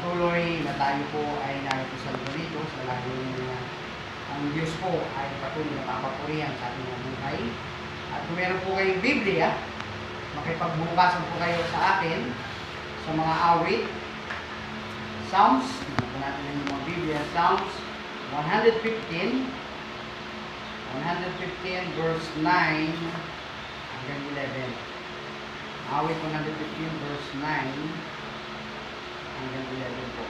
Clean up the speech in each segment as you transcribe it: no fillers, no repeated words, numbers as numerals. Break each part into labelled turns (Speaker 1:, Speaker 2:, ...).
Speaker 1: patuloy na tayo po ay narito sa dito sa laging ang Diyos po ay patuloy na papapurihan sa ating mga buhay. At kung meron po kayong Biblia, makipagbukasan po kayo sa akin sa mga awit, Psalms, tignan po natin yung mga Biblia, Psalms 115 verse 9 hanggang 11. Awit 115 verse 9 hanggang 11 po.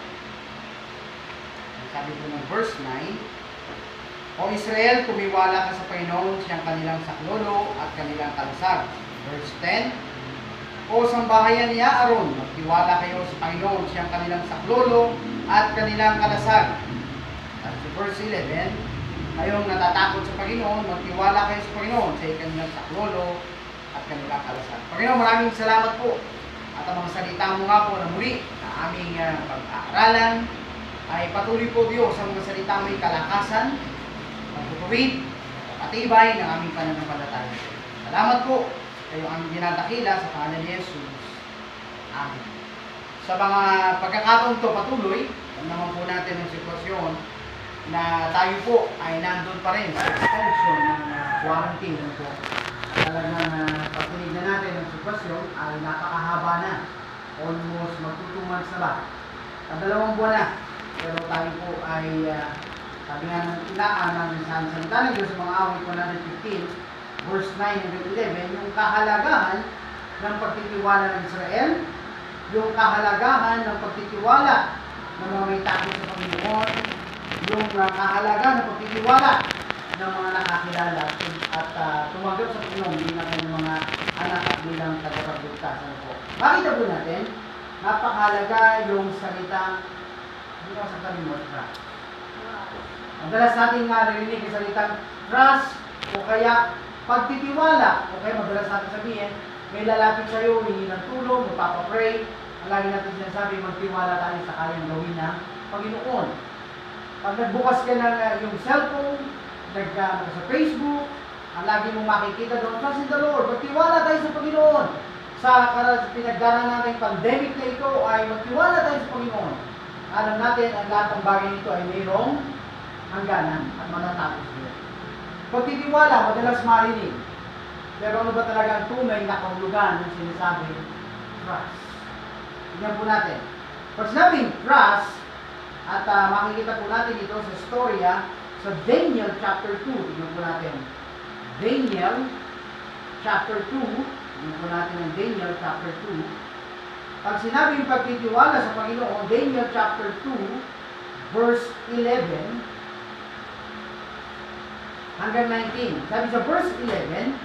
Speaker 1: Sabi po ng verse 9, O Israel, kumiwala ka sa Panginoon, siyang kanilang saklolo at kanilang kalusag. Verse 10, O sambahayan niya Aaron, magtiwala kayo sa Panginoon, siyang kanilang saklolo at kanilang kalasag. At verse 11, kayong natatakot sa Panginoon, magtiwala kayo sa Panginoon, sa kanilang saklolo at kanilang kalasag. Panginoon, maraming salamat po. At ang mga salita mo nga po na muli na aming pag-aaralan ay patuloy po Diyos ang mga salita mo'y kalakasan, pagtutuwid, patibay ng aming pananampalataya. Salamat po kayo ang dinadakila sa pangalan ni Jesus. Amen. Sa mga pagkakataon to patuloy, naman po natin ang sitwasyon na tayo po ay nandun pa rin sa extension ng quarantine. Po. Talagang pag-tinig na natin ang sitwasyon ay napakahaba na. Almost mag-2 months na ba? 2 buwan na. Pero tayo po ay sabi nga ng ilaan ng salita ng Diyos sa mga awit 115 verse 9 hanggang 11, yung kahalagahan ng pagtitiwala ng Israel, yung kahalagahan ng pagtitiwala ng mga may takot sa Panginoon, yung kahalagahan ng pagtitiwala ng mga nakakilala at tumanggap sa Panginoon bilang kanyang mga anak at bilang tagapagligtas. Makita po natin, napakahalaga yung salitang hindi ko sa kalimot, trust. Madalas natin nga narinig yung salitang trust o kaya pagtitiwala o kaya madalas natin sabihin may lalapit sa iyo, hindi ng tulong, magpapapray. Ang lagi natin sinasabi, magtiwala tayo sa kayang gawin ng Panginoon. Pag nagbukas ka ng yung cellphone, sa Facebook, ang lagi mong makikita doon, trust in the Lord, magtiwala tayo sa Panginoon. Sa pinagdaanan natin pandemic na ito ay magtiwala tayo sa Panginoon. Alam natin, ang lahat ng bagay nito ay mayroong hangganan at matatapos din. Pagtitiwala, madalas marinig. Pero ano ba talaga ang tunay na kahulugan ng sinasabi? Trust. Tingnan po natin. Pag sinabing trust, at makikita po natin ito sa storya sa Daniel chapter 2. Tingnan po natin. Daniel chapter 2. Tingnan po natin ang Daniel chapter 2. Pag sinabing pagtitiwala sa Panginoon, Daniel chapter 2, verse 11 hanggang 19. Sabi sa verse 11,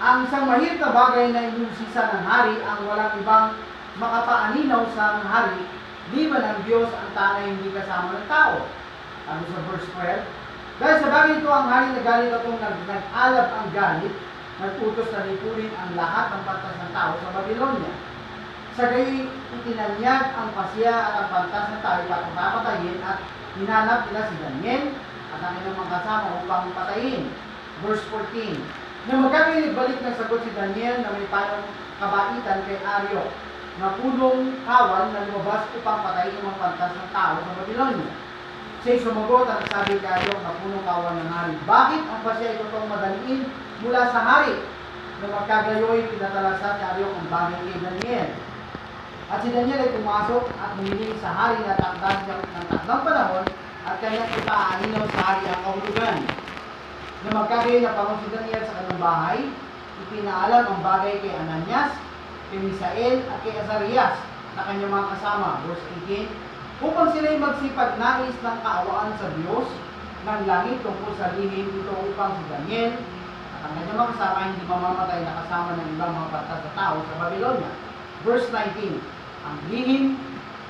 Speaker 1: ang isang mahirap na bagay na inusisa ng hari ang walang ibang makapaaninaw sa hari, liban ang Diyos ang tanay hindi kasama ng tao. Sabi sa verse 12, dahil sa bagay ito ang hari nagalit atong nag-alab ang galit, nagputos na lipunin ang lahat ng pantas ng tao sa Babylonia. Sa gayon, itinanyag ang pasya at ang pantas ng tao para papatayin at hinanap nila si Daniel at ang ilang mga kasama upang patayin. Verse 14, na magkakaroon balik ng sagot si Daniel na may panong kabaitan kay Aryo na punong kawal na lumabas upang patayin ang mga pantas ng tao sa Babylonia. Siya'y sumagot at sabi kay Aryo na punong kawal ng hari, bakit ang pasya ito itong madaliin mula sa hari? Na magkagayoy pinatalasa ni Aryo ang bagay kay Daniel. At si Daniel ay pumasok at humiling sa hari na takdan ng takdang panahon at kanyang ipaaninaw sa hari ang kahulugan. Na magkagayoy na pangon si Daniel sa kanyang bahay, ipinaalam ang bagay kay Ananias, kay Misael at kay Azarias na kanyang mga kasama. Verse 18, upang sila'y magsipag-nais ng kaawaan sa Diyos ng langit tungkol sa lihim ito upang si Daniel at ang kanyang mga kasama hindi mamamatay na kasama ng ibang mga pantas na tao sa Babylonia. Verse 19, ang lihim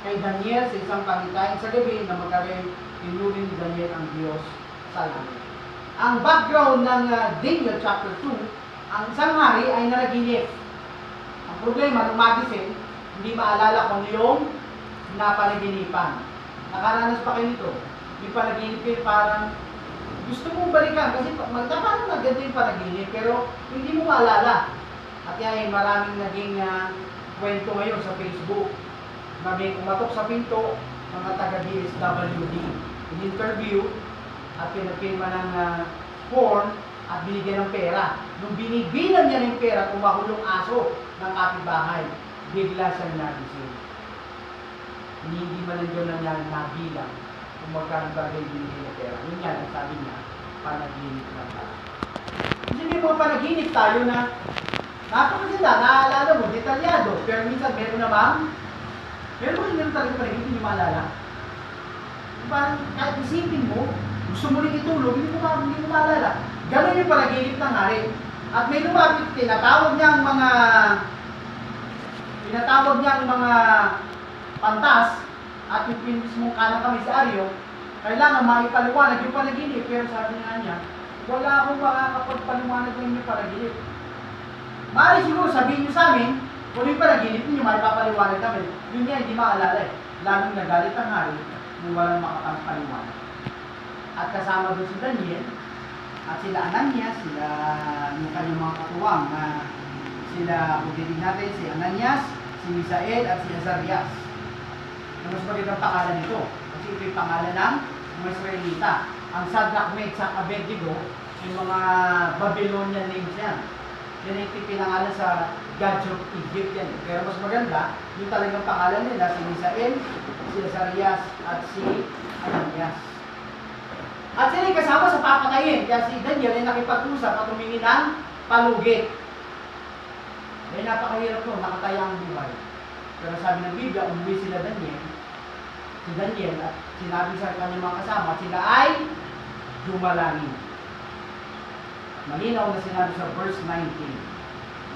Speaker 1: kay Daniel sa isang pangitahin sa gabi na magkaroon tinuring ni Daniel ang Diyos sa langit. Ang background ng Daniel chapter 2, ang isang hari ay nanaginip. Ang problema, nung magising, hindi maalala kung yung napanaginipan. Nakaranas pa kayo nito. Yung panaginip parang gusto mong balikan kasi magkakaroon na ganito yung panaginip pero hindi mo maalala. At yan ay maraming naging kwento ngayon sa Facebook Kami kumatok sa pinto, mga taga-DSWD. In-interview at pinagpirma ng form at binigyan ng pera. Nung binibilang niya ng pera, tumahulong aso ng kapitbahay. Bigla siyang nagising. Hindi man lang yun na nabilang kung magkano bagay binigyan ng pera. Yun yan, ang sabi niya, panaginip lang tayo. Hindi mo panaginip tayo na napakaganda, naaalala mo, detalyado. Pero minsan meron namang meron mo yung talaga panaginip, hindi maalala. Parang kahit isipin mo, gusto mo rin itulog, hindi mo maalala. Ganon yung panaginip ng hari. At may lumapit, tinatawag niya ang mga pantas at yung mismong kanang komisaryo, kailangan maipaliwanag yung panaginip. Pero sabi niya, wala akong makakapagpaliwanag ng yung panaginip. Maaari siguro sabihin niyo sa amin, kung yung panaginip niyo, maipapaliwanag kami. Yun niya, hindi maalala eh. Lalong nagalit ang hari nung walang makakapaliwanag. At kasama doon si Daniel, at sila Ananias, sila yung kanyang mga katuwang na sila, kung titignan natin, si Ananias, si Misael, at si Azarias. Mas magandang pangalan nito. Kasi ito yung pangalan ng mga Israelita. Ang Shadrach, Meshach, Abednego, yung mga Babylonian names yan. Yan yung pinangalan sa gods of Egypt yan. Pero mas maganda, yung talagang pangalan nila, si Misael, si Azarias, at si Ananias. At sila yung kasama sa papatayin. Kaya si Daniel ay nakipag-usap at humingi ng palugit. Ay napakahirap to, nakataya ang buhay. Pero sabi ng Biblia, umuwi si Daniel at sinabi sa kanyang mga kasama, sila ay dumalangin. Malinaw na sinabi sa verse 19.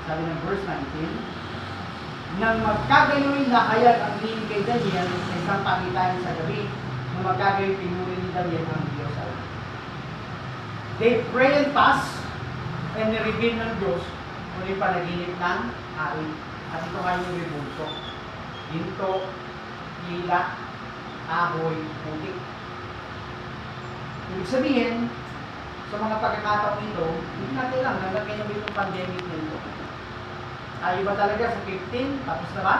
Speaker 1: Sabi ng verse 19, nang magkagayoy na hayag ang lihim kay Daniel sa isang pangitain sa gabi, nang magkagayoy pinuri ni Daniel ang Diyos. They pray and fast and nireveal ng Diyos kung yung panaginip ng hari. At ito nga yung rebulso. Ginto, hila, ahoy, putik. Ibig sabihin, sa mga pagkakataong ito, hindi natin lang, nalagay niyo itong pandemic nito. Tayo ba talaga sa 15? Tapos na ba?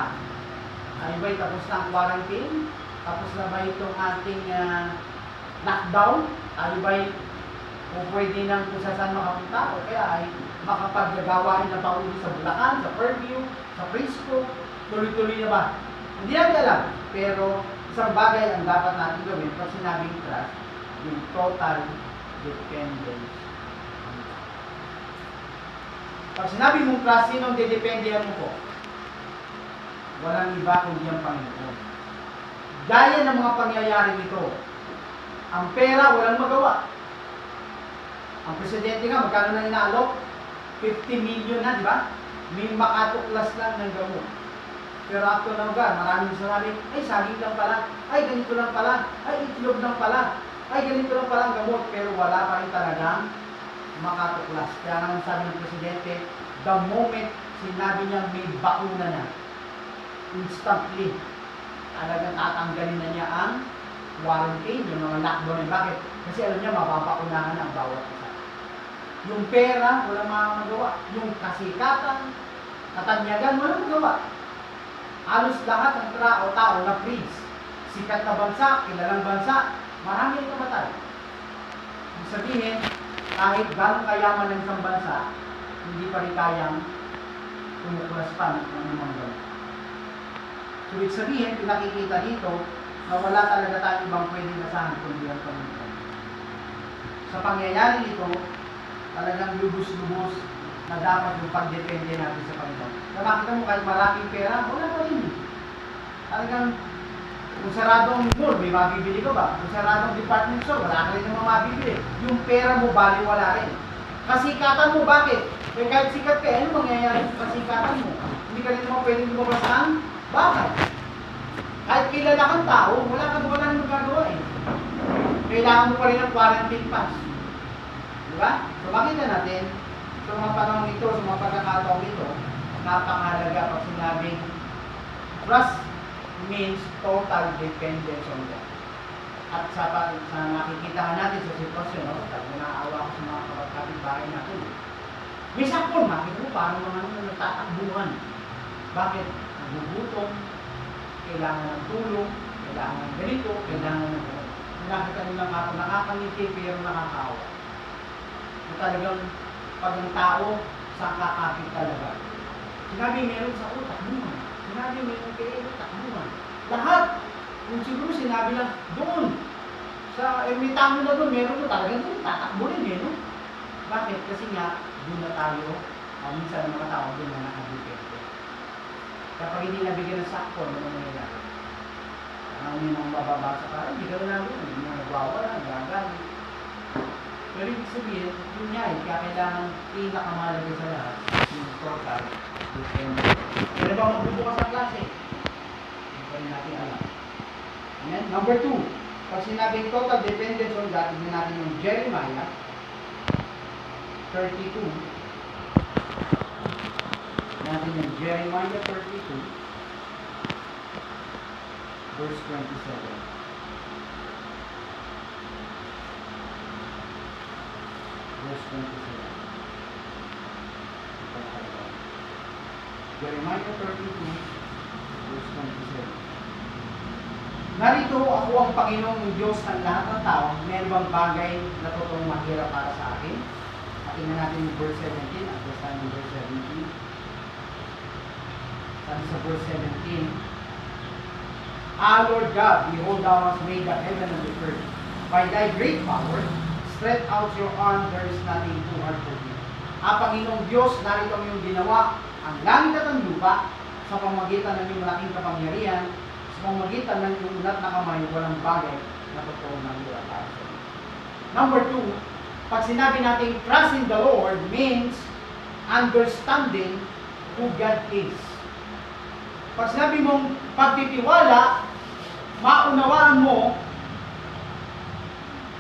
Speaker 1: Tayo ba tapos na ang quarantine? Tapos na ba itong ating lockdown? Tayo ba kung pwede nang kung saan makapunta o kaya ay makapaggagawain na pauwi sa Bulacan, sa Fairview, sa Frisco, tuloy-tuloy na ba? Hindi natin alam. Pero isang bagay ang dapat natin gawin pag sinabing trust, yung total dependence. Pag sinabi mong trust, sinong didependihan mo po? Walang iba kundi ang Panginoon. Gaya ng mga pangyayari nito, ang pera walang magawa. Ang presidente nga, magkano na inaalok? 50 million na, di ba? May makatuklas lang ng gamot. Pero after ng lugar, maraming sinabi, ay saging lang pala, ay ganito lang pala, ay itlog lang pala, ay ganito lang pala ang gamot. Pero wala pa rin talagang makatuklas. Kaya naman sabi ng presidente, the moment sinabi niya may bakuna na, instantly, talagang tatanggalin na niya ang quarantine, yung mga lockdown. Bakit? Kasi alam niya, mapapakunahan na ang bawat isa. Yung pera, walang magawa. Yung kasikatan, katanyagan, walang magawa. Halos lahat ng tao na freeze. Sikat na bansa, kilalang bansa, marami ang kamatay. Ibig sabihin, kahit gano'ng kayaman ng isang bansa, hindi pa rin kayang tumuklas pa ng anumang gamot. So, ibig sabihin, pinakikita dito na wala talaga tayong ibang pwedeng asahan kundi ang Panginoon. Sa pangyayari nito, talagang lubos-lubos na dapat yung pagdepende natin sa Panginoon. Nakakita mo kahit maraming pera, wala pa rin. Talagang kung saradong mall, may mabibili ka ba? Kung saradong department store, wala ka rin naman mabibili. Yung pera mo, bali wala rin. Kasikatan mo, bakit? Eh kahit sikat ka, ano mangyayari sa kasikatan mo? Hindi ka rin naman pwedeng lumabas ng bakit? Kahit kilala kang tao, wala nang magagawa eh. Kailangan mo pa rin ng quarantine pass. Diba? So makita natin, sa mga panahon ito, sa mga pagkakataong ito, napakahalaga pag sinabing trust means total dependence on God. At sa nakikitahan natin sa sitwasyon, pag naawa ko sa mga kapitbahay natin, may sakon, makikita mo, parang mga nagtatakbuhan. Bakit? Nagugutom, kailangan ng tulong, kailangan ng ganito, kailangan ng ganito. Nakita nyo lang ako, nakakangiti pero nakakaawa. So, talagang pag ang tao, sa kakapit talaga. Sinabi meron sa utak mo. Sinabi meron kay utak mo. Lahat. Kung siguro sinabi lang, doon. May tamo na doon, meron mo talaga doon. Tatakbo rin eh, no? Bakit? Kasi nga, doon na tayo. Minsan ang mga tao doon na nakadipente. Kapag hindi nabigyan ng sakto, ano nangyayari? Ang yun ang mababasa ka, hindi ka na doon. Hindi na nagwawala, gagamit. Pero ibig sabihin, yun nga eh, kaya kailangan pinakamalaga sa lahat, yung total dependence. Pero ba magbubukas ang klase? Hindi pa rin natin alam. Amen? Number 2, pag sinabing total dependence on God, tignan natin yung Jeremiah 32. Natin yung Jeremiah 32, verse 27. Verse 27. Jeremiah 32, verse 27. Narito ako ang Panginoong Diyos ng lahat ng tao. Meron bang bagay na totoong mahirap para sa akin? At tingnan natin yung verse 17. At this time yung verse 17. Sabi sa verse 17, Lord God, behold, thou hast made the heaven and the earth. By thy great power, stretch out your arm, there is nothing too hard for you. Panginoong Diyos, narito ang iyong ginawa, ang langit at ang lupa, sa pamamagitan ng iyong malaking kapangyarihan, sa pamamagitan ng iyong unat na kamay, walang bagay na totoo ng hirap para sa iyo. Number 2, pag sinabi natin trust in the Lord means understanding who God is. Pag sinabi mong pagtitiwala, maunawaan mo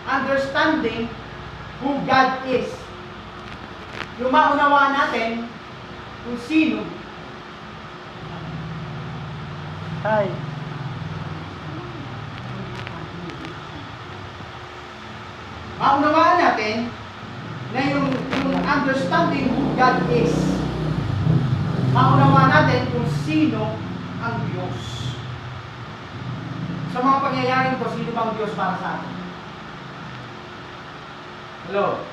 Speaker 1: understanding who God is. Yung maunawaan natin kung sino. Hi. Maunawaan natin na yung understanding who God is. Maunawaan natin kung sino ang Diyos. Sa mga pangyayaring ito, sino bang Diyos para sa atin? Hello?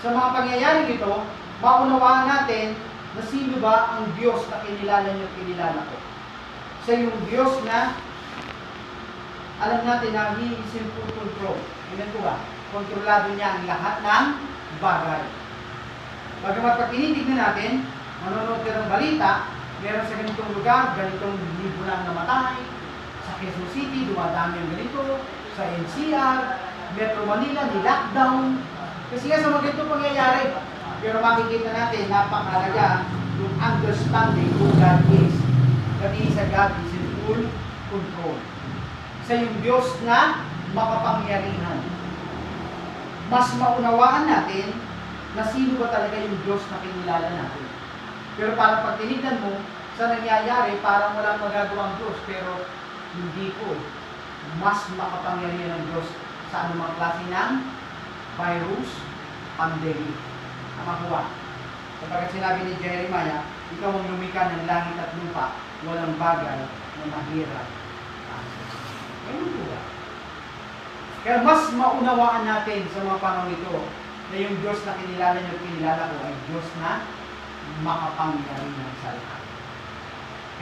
Speaker 1: Sa mga pangyayaring ito, maunawaan natin na sino ba ang Diyos na kinilala niyo, kinilala ko. Sa yung Diyos na alam natin na He is in full control. Amen po ba? Kontrolado niya ang lahat ng bagay. Bagamat pag tinitignan natin, manonood ka ng balita, meron sa ganitong lugar, ganitong libo lang namatay, sa Quezon City, dumadami ang ganito, sa NCR, Metro Manila, ni-lockdown. Kasi nga sa mga ganitong pangyayari, pero makikita natin, napakalaga yung understanding who God is. That is a God is in full control. Sa yung Diyos na makapangyarihan. Mas maunawaan natin na sino ba talaga yung Diyos na kinilala natin. Pero parang pag tinignan mo, sa nangyayari, parang walang magagawang Diyos. Pero hindi po. Mas makapangyarihan ng Diyos sa anumang klase ng virus, pandemic. Ang makuha. Kapag sinabi ni Jeremiah, ikaw ang lumikha ng langit at lupa, walang bagay na mahirap. Ayun po ba? Kaya mas maunawaan natin sa mga panahon ito na yung Diyos na kinilala niyo, kinilala ko ay Diyos na makapangyarihan sa lahat.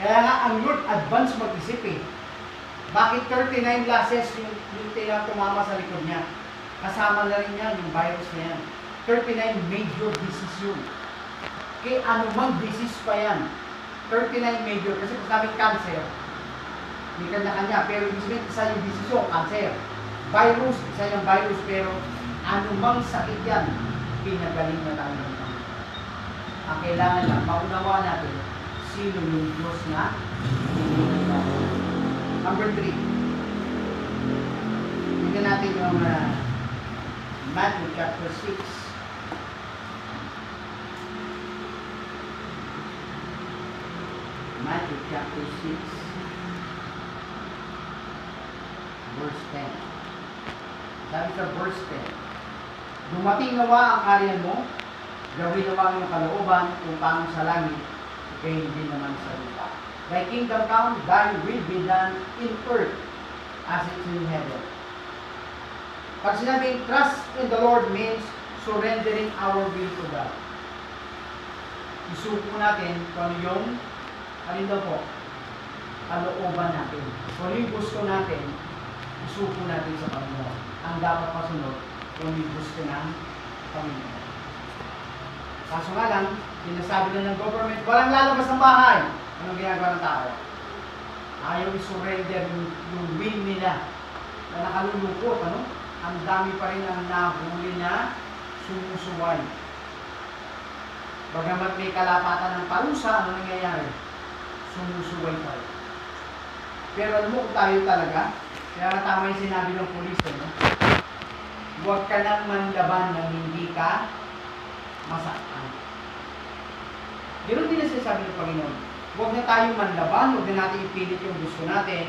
Speaker 1: Kaya nga ang Lord advance mag-isip eh. Bakit 39 losses yung tilang tumama sa likod niya? Kasama na rin niya yung virus na yan. 39 major disease yun. Kaya anumang disease pa yan. 39 major. Kasi kung sabi cancer, may kanya-kanya. Pero ibig sabihin, isa yung disease yung cancer. Virus, isa yung virus. Pero anumang sakit yan, pinagaling na tayo ng Panginoon. Ang kailangan lang, maunawa natin sino yung Diyos na pinili natin. Number 3. Tingnan natin yung Matthew chapter 6. Matthew chapter 6, verse 10. Sabi sa verse 10, dumating nawa ang karyan mo, gawin nawa ang iyong kalooban kung paano sa langit, kaya hindi naman sa lupa. Thy kingdom come, thy will be done in earth as it is in heaven. Pag sinabing trust in the Lord means surrendering our will to God. Isuko natin kung ano yung, alin daw po, kalooban natin. Kung ano yung gusto natin, isuko natin sa Panginoon. Ang dapat masunod, kung ano yung gusto ng Panginoon. Kaso nga lang, sinasabi na ng government, walang lalabas ng bahay. Anong ginagawa ng tao? Ayaw i-surrender yung will nila na nakalulukot, ano? Ang dami pa rin ang nahuli na sumusuway. Bagamat may kalapatan ng parusa, ano nangyayari? Sumusuway pa rin. Pero alam mo kung tayo talaga, kaya tama yung sinabi ng pulis, no? Huwag ka nang manlaban nang hindi ka masaktan. Ganoon din ang sinasabi ng Panginoon. Huwag na tayong manlaban, huwag na natin ipilit yung gusto natin.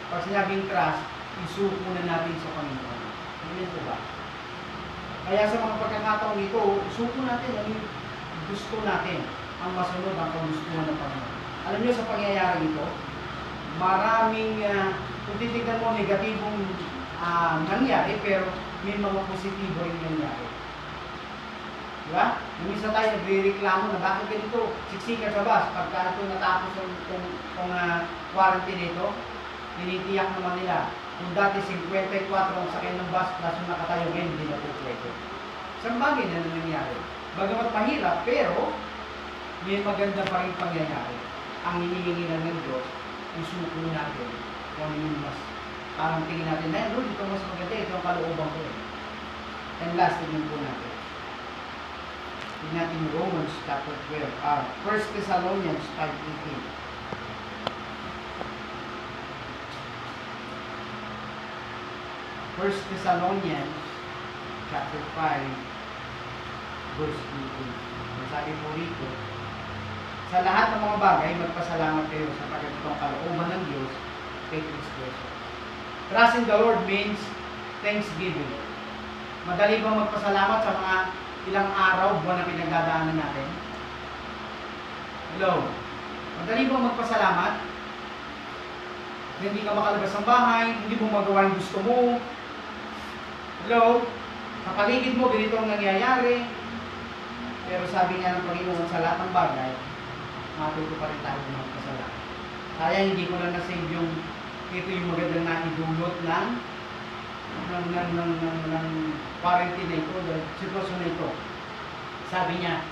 Speaker 1: Pag sinabing trust, isuko na natin sa Panginoon. Hindi po ba? Kaya sa mga pagkakataong ito, isuko natin ang gusto natin, ang masunod ang kagustuhan ng Panginoon. Alam niyo sa pangyayari ito, maraming, kung titignan mo, negatibong nangyari, pero may mga positibo rin nangyari. Diba? Yung isa tayo nagre-reklamo na bakit ganito, siksikan sa bus, pagka ito natapos yung quarantine nito, tinitiyak naman nila. Kung dati 54 ang sakay ng bus, plus yung nakatayo ngayon, hindi na po pwede. Isang bagay na nangyari. Bagamat mahirap, pero may maganda pa rin pangyayari. Ang hinihingi ng Diyos, isuko natin kung ano yung mas parang tingin natin na, Lord, ito mas maganda, ito ang kalooban ko. And last, tingin po natin. Tingnan natin Romans chapter 12, 1 Thessalonians 5:18. 1 Thessalonians chapter 5 verse 18. Sabi po rito, sa lahat ng mga bagay, magpasalamat kayo sa pagkakitong kalooban ng Diyos kay Kristo. Trust in the Lord means thanksgiving. Madali bang magpasalamat sa mga ilang araw, buwan na pinagdadaanan natin? Hello? Madali bang magpasalamat? Hindi ka makalabas ng bahay, hindi mo magawa yung gusto mo. Hello? Sa paligid mo, ganito ang nangyayari. Pero sabi nga ng Panginoon, sa lahat ng bagay, matuto pa rin tayo magpasalamat. Kaya hindi ko lang na-save yung ito yung magandang naidulot ng quarantine na ito, sitwasyon na ito. Sabi niya,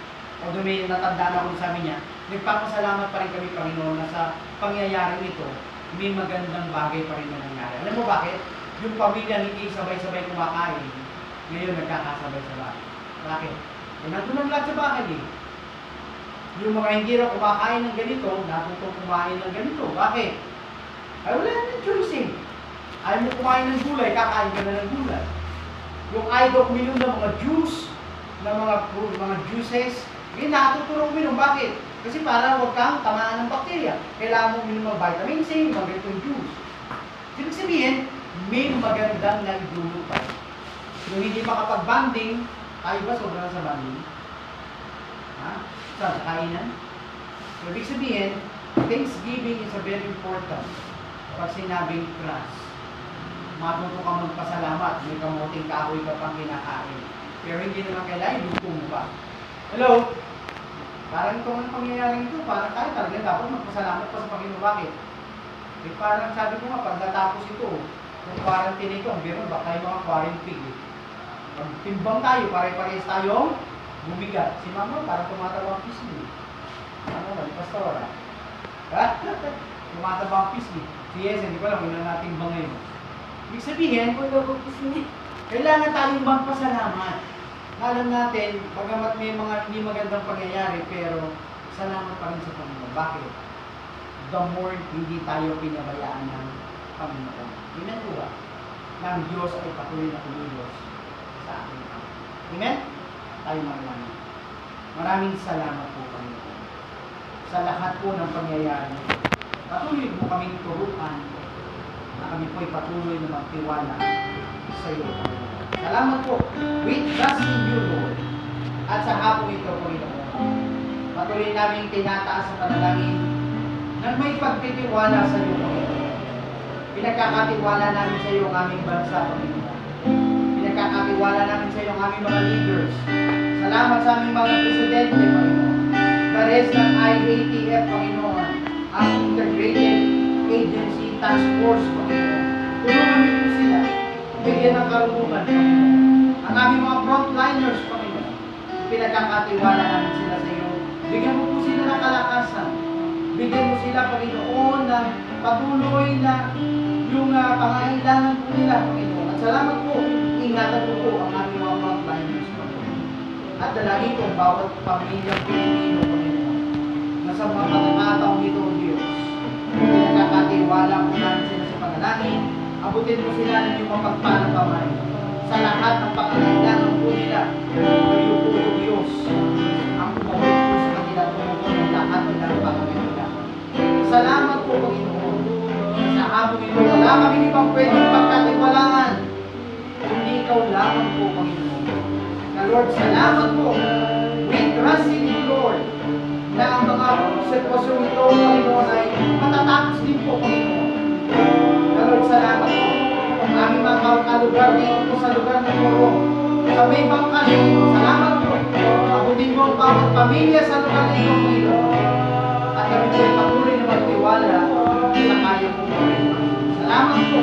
Speaker 1: o may natandaan ako sabi niya, nagpapasalamat pa rin kami Panginoon na sa pangyayaring ito, may magandang bagay pa rin na nangyari. Alam mo bakit? Yung pamilya hindi sabay-sabay kumakain, ngayon nagkakasabay-sabay. Bakit? Eh, nandun ang lahat sa bahay eh. Yung mga hindi na kumakain ng ganito, natutong kumain ng ganito. Bakit? Ay wala nang choice eh. Ayaw mo kumain ng gulay, kakain ka na ng gulay. Yung ayaw uminom ng mga juice, ng mga juices, hindi natutulong uminom. Bakit? Kasi para huwag kang tamaan ng bakterya. Kailangan mo uminom ng vitamin C, mga ganitong juice. Ibig sabihin, may magandang naidulot pa. Yung hindi makapag-banding, tayo ba sobrang sa banding? Ha? Saan? Sa kainan? So, ibig sabihin, Thanksgiving is a very important. Pag sinabing trust, matuto ka magpasalamat, may kamuting kahoy ka pang kinakain. Pero hindi naman kailangan, luto mo ba? Hello? Parang ito ang pangyayari ito, parang tayo talaga dapat magpasalamat pa sa Panginoon. Bakit? Eh, parang sabi ko nga, pag natapos ito, kung quarantine ito, ang biro, baka tayo mga quarantine eh. Pag timbang tayo, pare-parehas tayong bumigat. Si Mama, parang tumatawang pisngi. Ano ba, di pastora? Ha? Tumatawang pisngi. Si Yes, hindi ko alam, wala nating bangay mo. Ibig sabihin, kailangan tayong magpasalamat. Alam natin, bagamat may mga hindi magandang pangyayari, pero salamat pa rin sa Panginoon. Bakit? The more hindi tayo pinabayaan ng Panginoon. Amen po ba? Na ang Diyos ay patuloy na kumilos sa ating Panginoon. Amen? Tayo marunong. Maraming salamat po, Panginoon. Sa lahat po ng pangyayari, patuloy mo kaming turuan na kami po'y patuloy na magtiwala sa iyo, Panginoon. Salamat po. We trust in you, Lord. At sa hapong ito, Panginoon, patuloy namin tinataas sa panalangin na may pagtitiwala sa iyo, Panginoon. Pinagkakatiwala namin sa iyo ang aming bansa, Panginoon. Pinagkakatiwala namin sa iyo ang aming mga leaders. Salamat sa aming mga presidente, Panginoon. The rest ng IATF, Panginoon, ang Integrated Agency Task Force, Panginoon. Tulungan niyo po sila. Bigyan ng karunungan, Panginoon. Ang aming mga frontliners, Panginoon. Pinagkakatiwala namin sila sa iyo. Bigyan mo po sila ng kalakasan. Bigyan mo sila, Panginoon, ng patuloy na yung pangailangan po nila, Panginoon. At salamat po. Ingatan po ang aming mga frontliners, Panginoon. At dalangin ko ang bawat pamilya Pilipino, Panginoon, na sa mga pagkakataong ito, Diyos, pinagkakatiwala po namin sila sa panalangin. Abutin mo sila ng iyong mapagpalang kamay sa lahat ng pangailangan po nila. Kayo po, Diyos, ang umabot po sa kanila tungkol ng lahat ng pangailangan. Salamat po, Panginoon. Sa hapong ito, wala kami ibang pwedeng pagkatiwalaan, kundi ikaw lamang po, Panginoon. Na Lord, salamat po. We trust in you, Lord, na ang mga sitwasyon ito, Panginoon, ay matatapos din po, Panginoon. Na Lord, salamat po. Ang aming mga kalugar dito sa lugar ng Moro, sa may bangka dito, salamat po. Abutin mo ang bawat pamilya sa lugar nito, Panginoon. At kami po ay patuloy na magtiwala sa kaya po, Panginoon. Salamat po.